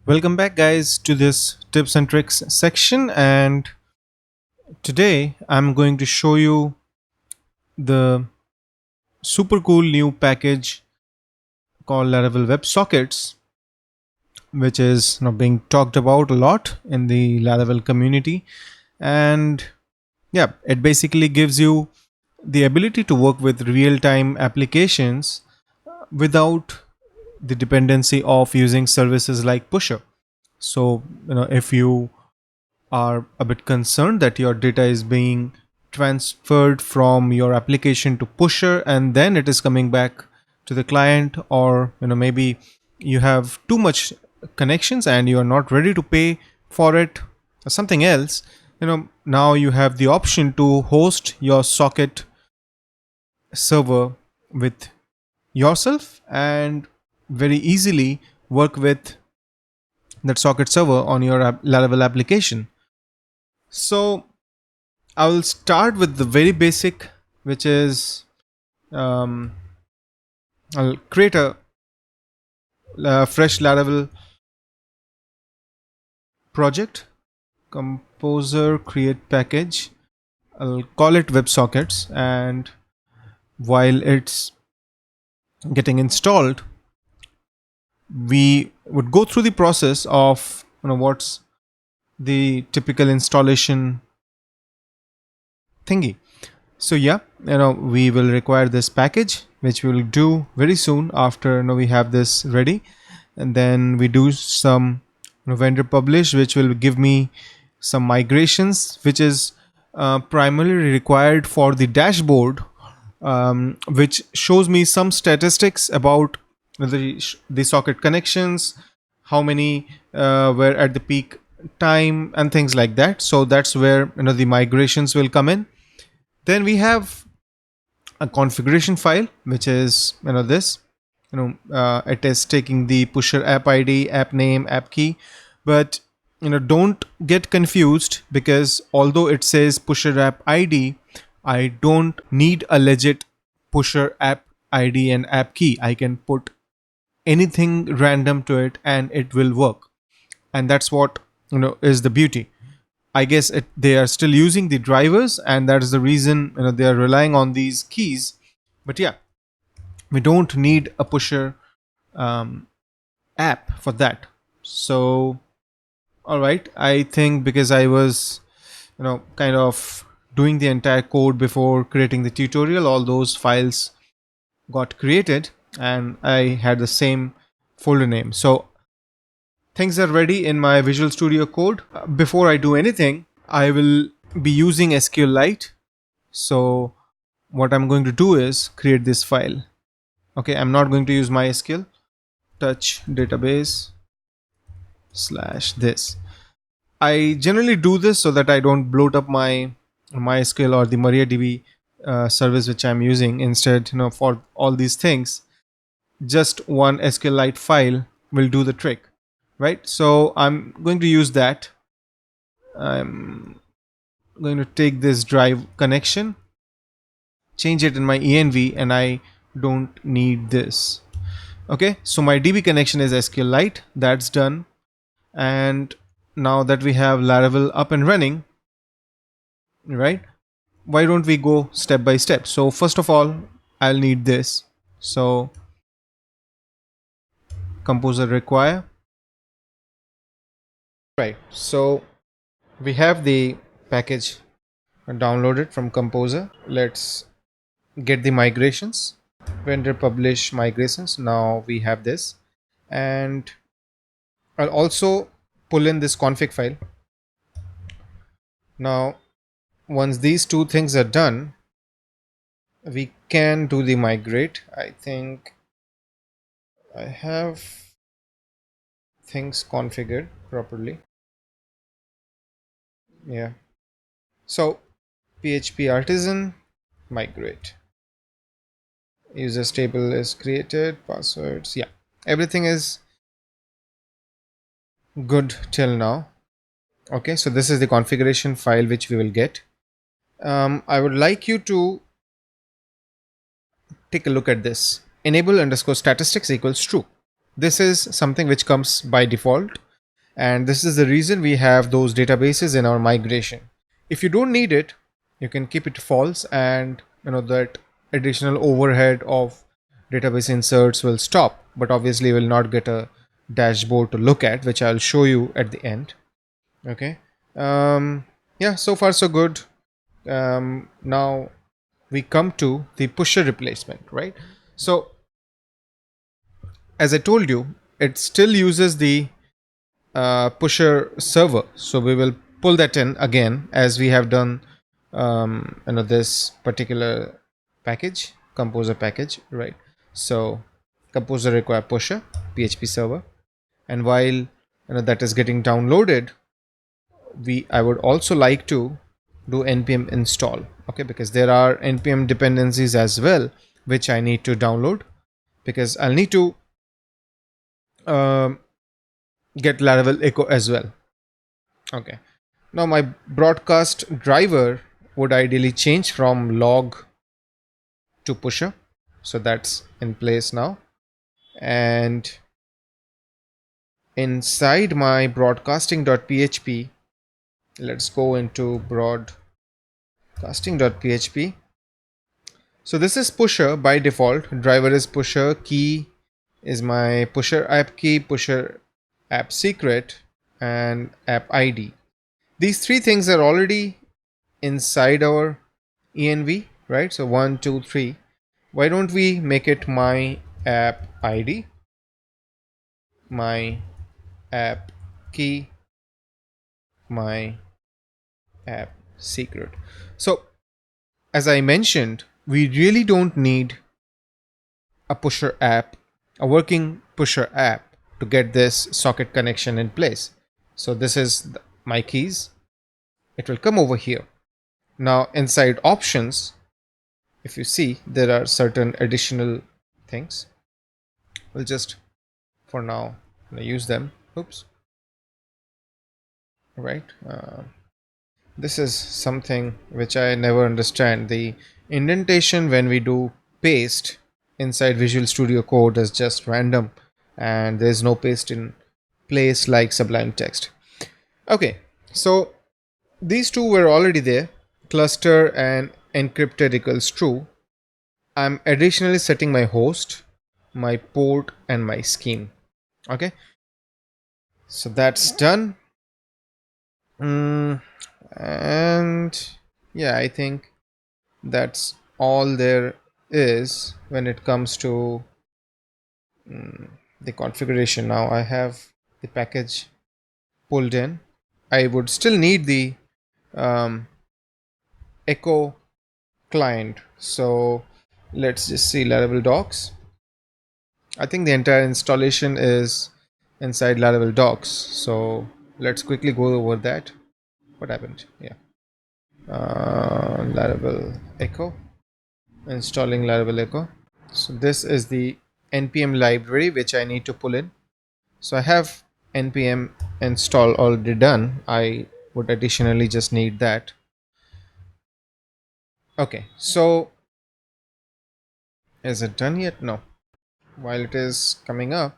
Welcome back, guys, to this tips and tricks section. And today I'm going to show you the super cool new package called Laravel Websockets, which is being talked about a lot in the Laravel community. And yeah, it basically gives you the ability to work with real time applications without the dependency of using services like Pusher. So, if you are a bit concerned that your data is being transferred from your application to pusher and then it is coming back to the client, or maybe you have too much connections and you are not ready to pay for it or something else. Now you have the option to host your socket server with yourself and very easily work with that socket server on your Laravel application. So I will start with the very basic, which is um, I'll create a fresh Laravel project, composer create package. I'll call it WebSockets, and while it's getting installed, we would go through the process of what's the typical installation thingy. So yeah, we will require this package, which we will do very soon after we have this ready, and then we do some vendor publish, which will give me some migrations, which is primarily required for the dashboard, which shows me some statistics about the socket connections, how many were at the peak time and things like that. So that's where the migrations will come in. Then we have a configuration file, which is this. It is taking the pusher app ID, app name, app key, but don't get confused, because although it says pusher app ID, I don't need a legit pusher app ID and app key. I can put anything random to it and it will work, and that's what is the beauty. I guess they are still using the drivers, and that is the reason they are relying on these keys. But yeah, we don't need a pusher um, app for that. So, all right, I think because I was, kind of doing the entire code before creating the tutorial, all those files got created, and I had the same folder name. So things are ready in my Visual Studio Code. Before I do anything, I will be using SQLite. So what I'm going to do is create this file. Okay, I'm not going to use MySQL. Touch database slash this. I generally do this so that I don't bloat up my MySQL or the MariaDB service which I'm using. Instead, for all these things, just one SQLite file will do the trick, right? So I'm going to use that. I'm going to take this drive connection, change it in my env, and I don't need this. Okay, so my DB connection is SQLite. That's done. And now that we have Laravel up and running, right, why don't we go step by step? So first of all, I'll need this. So composer require. Right, so we have the package downloaded from composer. Let's get the migrations, vendor publish migrations. Now we have this, and I'll also pull in this config file. Now once these two things are done, we can do the migrate. I think I have things configured properly. Yeah, so php artisan migrate, user table is created, passwords, yeah, everything is good till now. Okay, so this is the configuration file which we will get. I would like you to take a look at this. Enable underscore statistics equals true. This is something which comes by default. And this is the reason we have those databases in our migration. If you don't need it, you can keep it false, and that additional overhead of database inserts will stop, but obviously you will not get a dashboard to look at, which I'll show you at the end. Okay. Yeah, so far so good. Now we come to the pusher replacement, right? So as I told you, it still uses the pusher server, so we will pull that in again as we have done this particular package, composer package, right? So composer require pusher php server, and while that is getting downloaded, I would also like to do npm install, okay, because there are npm dependencies as well which I need to download, because I'll need to um, get Laravel echo as well. Okay, now my broadcast driver would ideally change from log to pusher, so that's in place now. And inside my broadcasting.php, let's go into broadcasting.php. So this is pusher by default, driver is pusher, key is my pusher app key, pusher app secret, and app id. These three things are already inside our env, right? So 1 2 3. Why don't we make it my app id, my app key, my app secret? So as I mentioned, we really don't need a pusher app, a working pusher app, to get this socket connection in place. So this is my keys. It will come over here. Now inside options, if you see, there are certain additional things. We'll just for now use them. Oops. Right. This is something which I never understand. The indentation when we do paste inside Visual Studio Code is just random, and there's no paste in place like Sublime Text. Okay, so these two were already there. Cluster and encrypted equals true. I'm additionally setting my host, my port, and my scheme. Okay, so that's done. And yeah, I think that's all there is when it comes to the configuration. Now I have the package pulled in. I would still need the echo client, so let's just see Laravel docs. I think the entire installation is inside Laravel docs, so let's quickly go over that. What happened? Yeah, Laravel echo, installing Laravel echo. So this is the npm library which I need to pull in. So I have npm install already done. I would additionally just need that. Okay, so is it done yet? No. While it is coming up,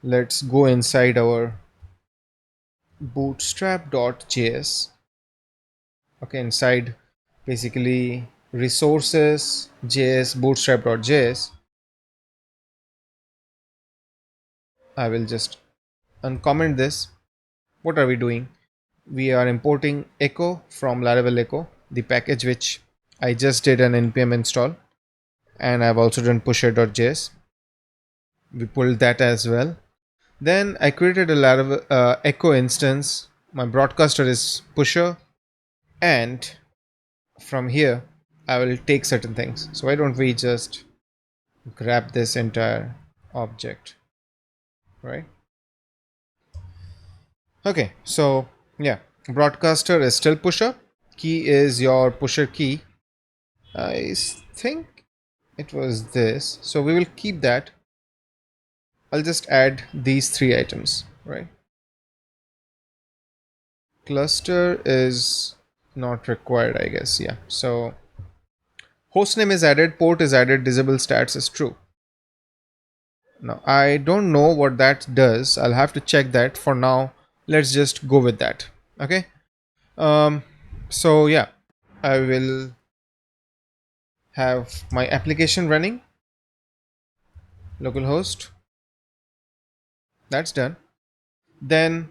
let's go inside our bootstrap.js. Okay, inside basically resources js bootstrap.js. I will just uncomment this. What are we doing? We are importing echo from Laravel echo, the package which I just did an npm install, and I've also done pusher.js. We pulled that as well. Then I created a Laravel echo instance. My broadcaster is pusher, and from here I will take certain things. So why don't we just grab this entire object, right? Okay, so yeah, broadcaster is still pusher. Key is your pusher key. I think it was this, so we will keep that. I'll just add these three items, right? Cluster is not required, I guess. Yeah, so hostname is added, port is added, disable stats is true. Now I don't know what that does. I'll have to check that. For now let's just go with that. Okay. um so yeah, I will have my application running, localhost. That's done. Then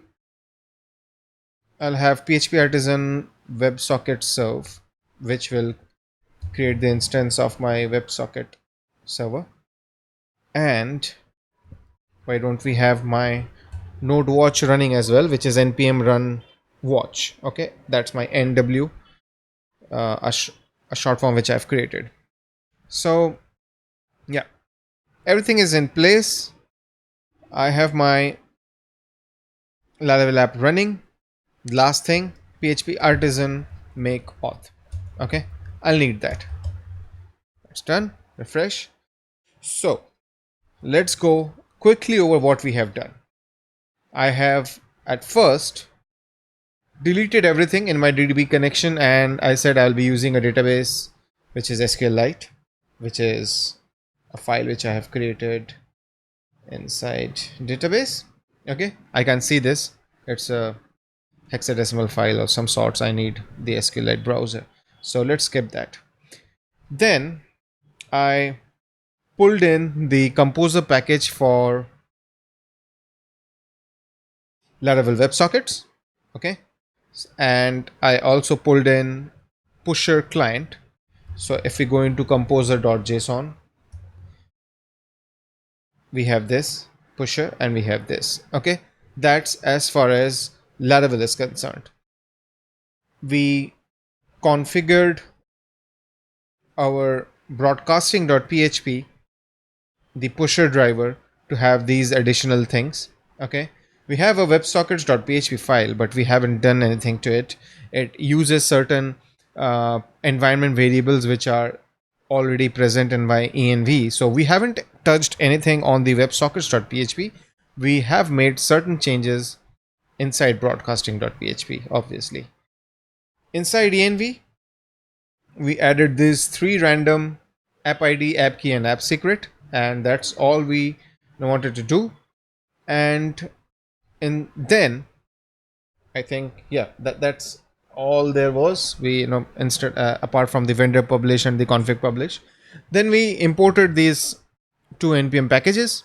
I'll have PHP artisan WebSocket serve, which will create the instance of my WebSocket server. And why don't we have my node watch running as well, which is npm run watch. Okay, that's my NW, a short form which I've created. So yeah, everything is in place. I have my Laravel app running. Last thing, PHP artisan make auth. Okay, I'll need that. It's done. Refresh. So let's go quickly over what we have done. I have at first deleted everything in my DDB connection, and I said I'll be using a database which is SQLite, which is a file which I have created inside database. Okay, I can see this. It's a hexadecimal file of some sorts. I need the SQLite browser. So let's skip that. Then I pulled in the composer package for Laravel WebSockets. Okay, and I also pulled in pusher client. So if we go into composer.json, we have this pusher and we have this. Okay, that's as far as Laravel is concerned. We configured our broadcasting.php, the pusher driver, to have these additional things. Okay, we have a websockets.php file, but we haven't done anything to it. It uses certain environment variables which are already present in my env, so we haven't touched anything on the websockets.php. We have made certain changes inside broadcasting.php. Obviously, inside env we added these three random app id, app key, and app secret, and that's all we wanted to do. And then I think, yeah, that's all there was. We, instead, apart from the vendor publish and the config publish, then we imported these two npm packages,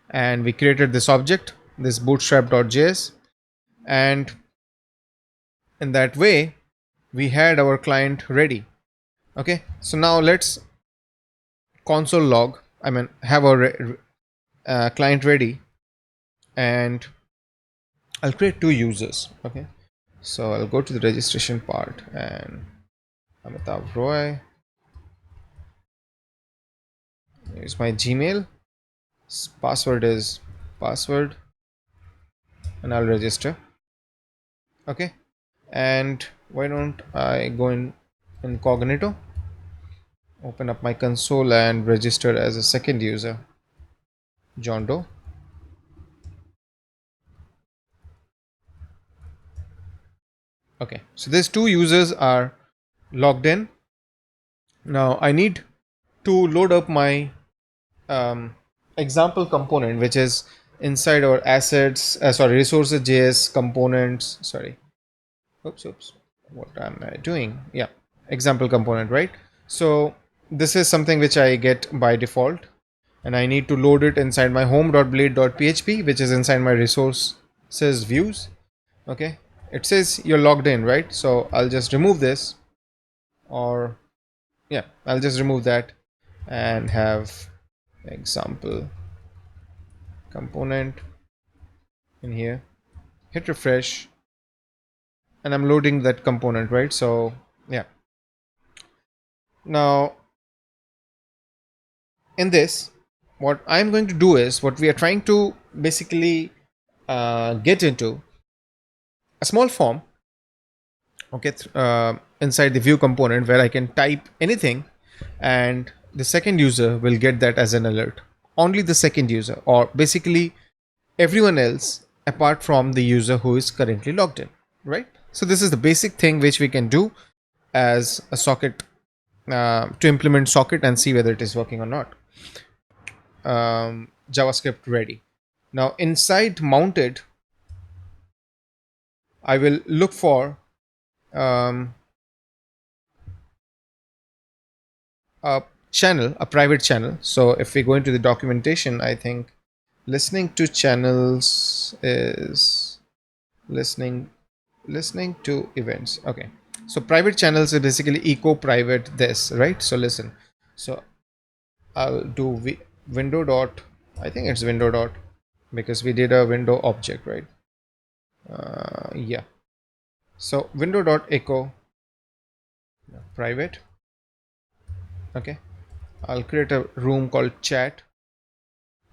and we created this object, this bootstrap.js, and in that way we had our client ready. Okay, so now let's console log, I mean, have our client ready, and I'll create two users. Okay, so I'll go to the registration part, and Amitav Roy, here's my Gmail, password is password, and I'll register. Okay, and why don't I go in incognito, open up my console and register as a second user, John Doe. Okay, so these two users are logged in. Now I need to load up my example component, which is inside our assets, resources.js components. Sorry, oops, what am I doing? Yeah, example component, right? So this is something which I get by default, and I need to load it inside my home.blade.php, which is inside my resources views. Okay, it says you're logged in, right? So I'll just remove this, or yeah, I'll just remove that and have example component in here, hit refresh, and I'm loading that component, right? So yeah, now in this, what I'm going to do is, what we are trying to basically get into a small form, okay, inside the view component, where I can type anything, and the second user will get that as an alert. Only the second user, or basically everyone else apart from the user who is currently logged in, right? So this is the basic thing which we can do as a socket, to implement socket and see whether it is working or not. JavaScript ready. Now inside mounted, I will look for um, a channel, a private channel. So if we go into the documentation, I think listening to channels is listening to events. Okay, so private channels is basically eco private this, right? So listen, so I'll do window dot, I think it's window dot, because we did a window object, right? Yeah, so window dot echo private. Okay, I'll create a room called chat,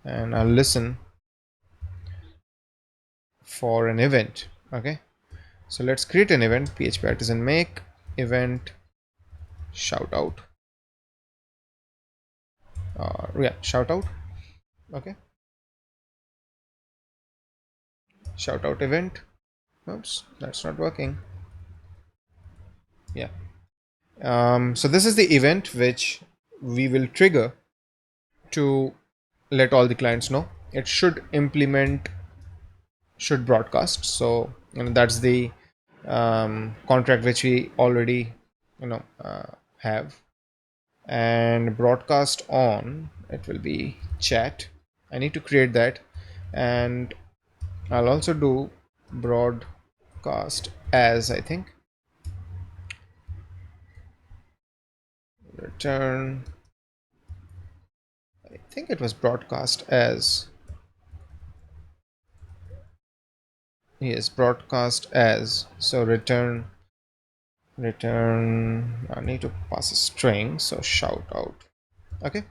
and I'll listen for an event. Okay, so let's create an event. PHP artisan make event shout out. Yeah, shout out. Okay, shout out event. Oops, that's not working. Yeah. So this is the event which we will trigger to let all the clients know. It should implement, should broadcast. So that's the contract which we already have. And broadcast on, it will be chat. I need to create that, and I'll also do broadcast as, I think, return, I think it was broadcast as, yes, broadcast as. So return, I need to pass a string, so shout out. Okay,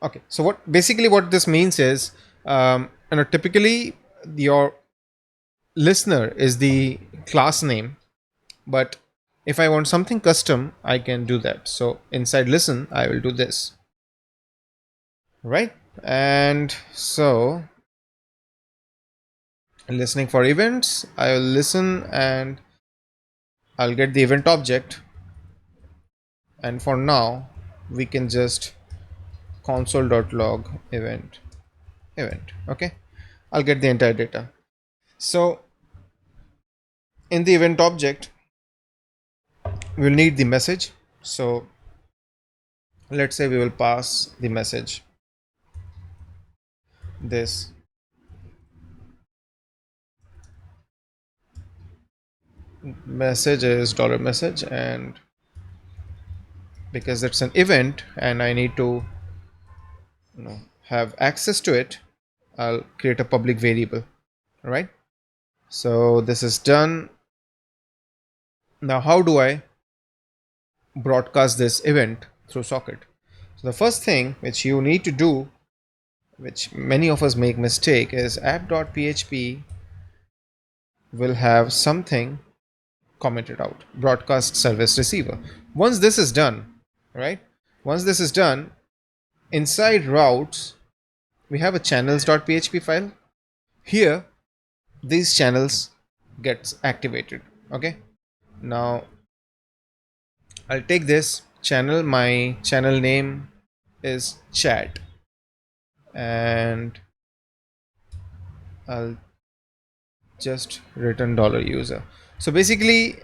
okay, so what basically what this means is, typically your listener is the class name, but if I want something custom, I can do that. So inside listen, I will do this, right? And so listening for events, I will listen and I'll get the event object. And for now, we can just console.log event. Okay, I'll get the entire data. So in the event object, we'll need the message. So let's say we will pass the message. This message is $message, and because it's an event and I need to have access to it, I'll create a public variable. All right. So this is done. Now, how do I broadcast this event through socket? So the first thing which you need to do, which many of us make mistake, is app.php will have something commented out, broadcast service receiver. Once this is done, right? Once this is done, inside routes, we have a channels.php file. Here, these channels gets activated. Okay. Now, I'll take this channel. My channel name is chat, and I'll just return $user. So basically,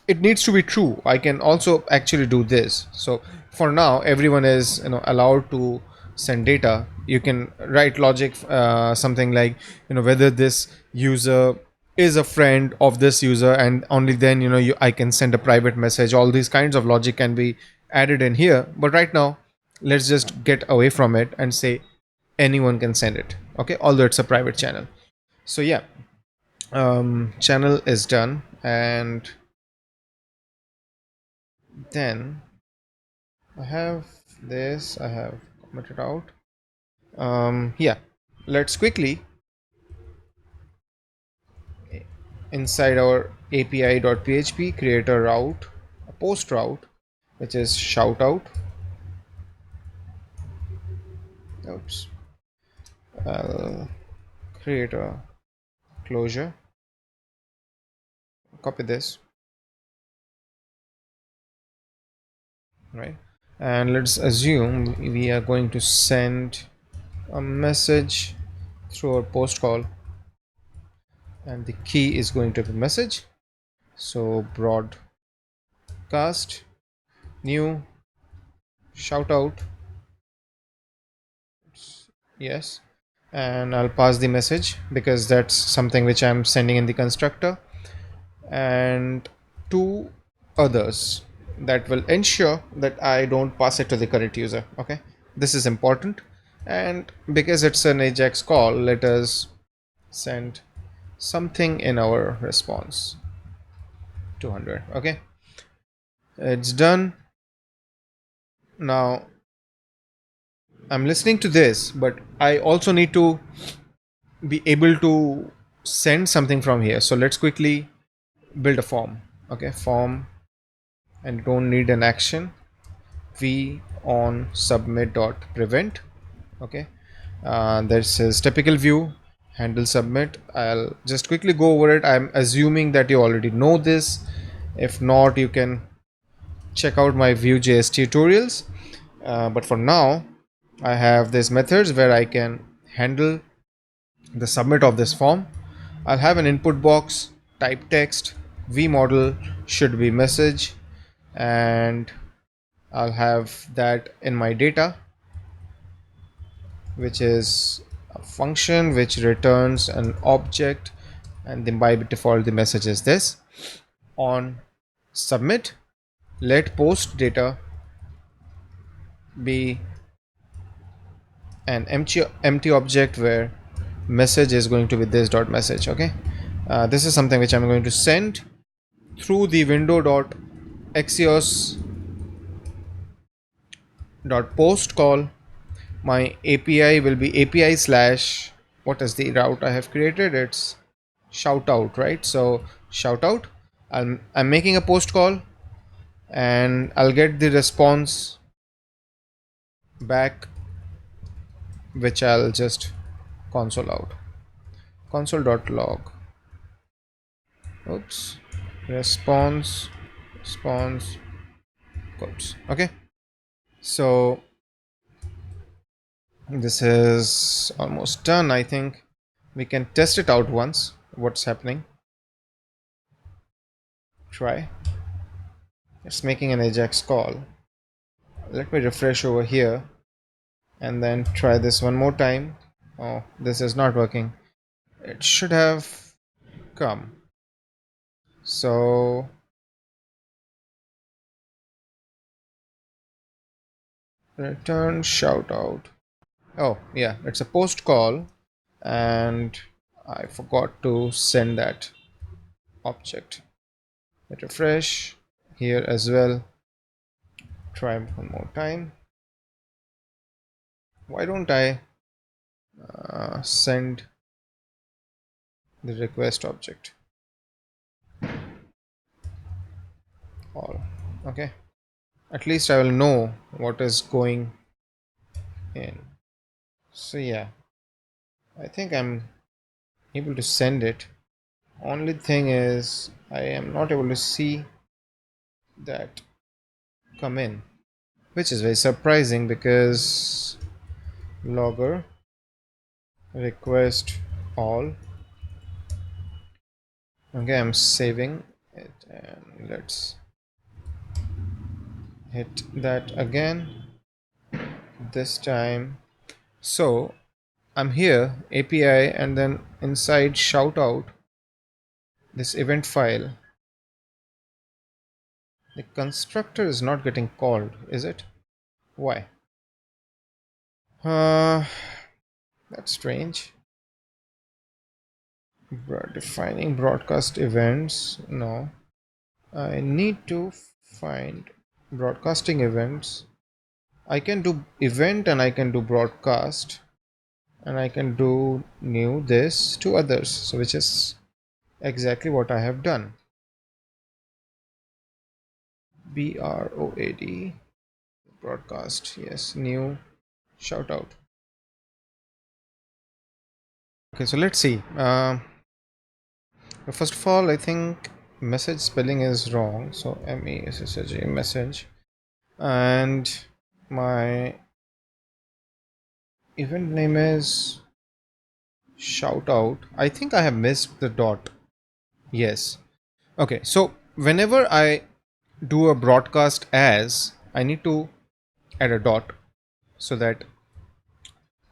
it needs to be true. I can also actually do this. So for now, everyone is allowed to send data. You can write logic, something like whether this user is a friend of this user, and only then I can send a private message. All these kinds of logic can be added in here. But right now, let's just get away from it and say anyone can send it. Okay, although it's a private channel. So yeah, channel is done, and then I have this, I have commented out. Yeah, let's quickly inside our api.php create a route, a post route, which is shout out. Oops, I'll create a closure, copy this, right? And let's assume we are going to send a message through our post call. and the key is going to be message. So broadcast new shout out, yes, and I'll pass the message because that's something which I'm sending in the constructor, and two others that will ensure that I don't pass it to the current user. Okay, this is important, and because it's an Ajax call, let us send something in our response. 200. Okay, it's done. Now I'm listening to this, but I also need to be able to send something from here. So let's quickly build a form. Okay, form, and don't need an action. V on submit dot prevent. Okay, this is typical view handle submit. I'll just quickly go over it. I'm assuming that you already know this. If not, you can check out my Vue.js tutorials. But for now, I have these methods where I can handle the submit of this form. I'll have an input box, type text, vModel should be message, and I'll have that in my data, which is a function which returns an object, and then by default the message is this. On submit, let post data be an empty object where message is going to be this dot message. Okay, this is something which I'm going to send through the window dot axios dot post call. My API will be API slash, what is the route I have created? It's shout out, right? So shout out, I'm making a post call, and I'll get the response back, which I'll just console out, console.log. Oops, response quotes. Okay, so this is almost done. I think we can test it out once, what's happening. Try, it's making an Ajax call. Let me refresh over here and then try this one more time. Oh, this is not working. It should have come. So return shout out. Oh yeah, it's a post call, and I forgot to send that object. Let refresh here as well. Try one more time. Why don't I send the request object? All. Okay, at least I will know what is going in. So yeah, I think I'm able to send it. Only thing is I am not able to see that come in, which is very surprising because logger request all. Okay, I'm saving it, and let's hit that again this time. So I'm here API, and then inside shout out this event file, the constructor is not getting called, is it? Why? That's strange. Defining broadcast events. No, I need to find broadcasting events. I can do event and I can do broadcast, and I can do new this to others, so which is exactly what I have done. BROAD broadcast, yes, new shout out. Okay, so let's see. First of all, I think message spelling is wrong, so MESSAG message, and my event name is shout out. I think I have missed the dot. Yes. Okay. So whenever I do a broadcast as, I need to add a dot so that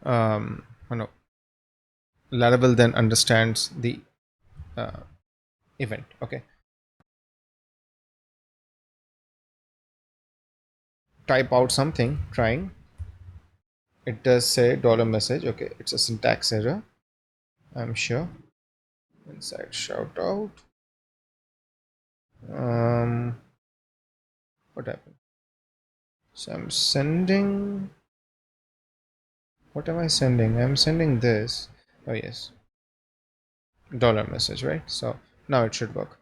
you know Laravel then understands the event. Okay. Type out something trying. It does say dollar message. Okay, it's a syntax error, I'm sure. Inside shout out. Um, what happened? So I'm sending. What am I sending? I'm sending this. Oh yes, dollar message, right? So now it should work.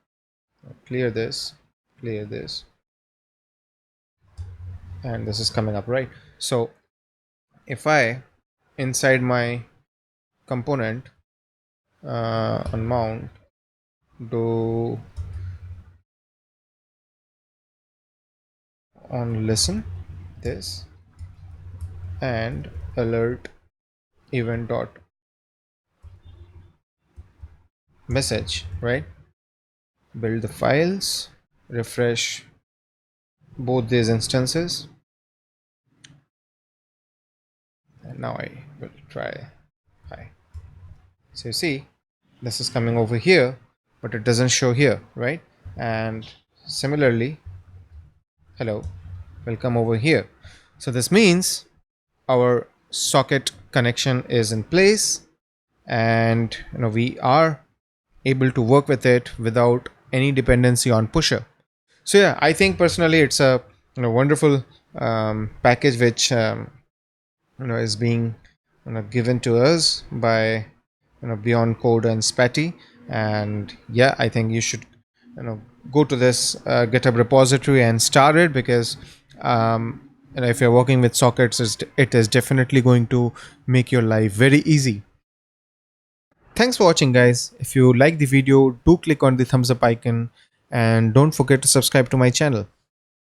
Clear this. Clear this. And this is coming up, right? So if I inside my component on mount do on listen this and alert event dot message, right? Build the files, refresh both these instances, and now I will try hi. So you see this is coming over here, but it doesn't show here, right? And similarly, hello will come over here. So this means our socket connection is in place, and we are able to work with it without any dependency on pusher. So yeah, I think personally it's a wonderful package which is being given to us by BeyondCode and Spatie. And yeah, I think you should go to this GitHub repository and start it, because if you're working with sockets, it is definitely going to make your life very easy. Thanks for watching, guys. If you like the video, do click on the thumbs up icon and don't forget to subscribe to my channel.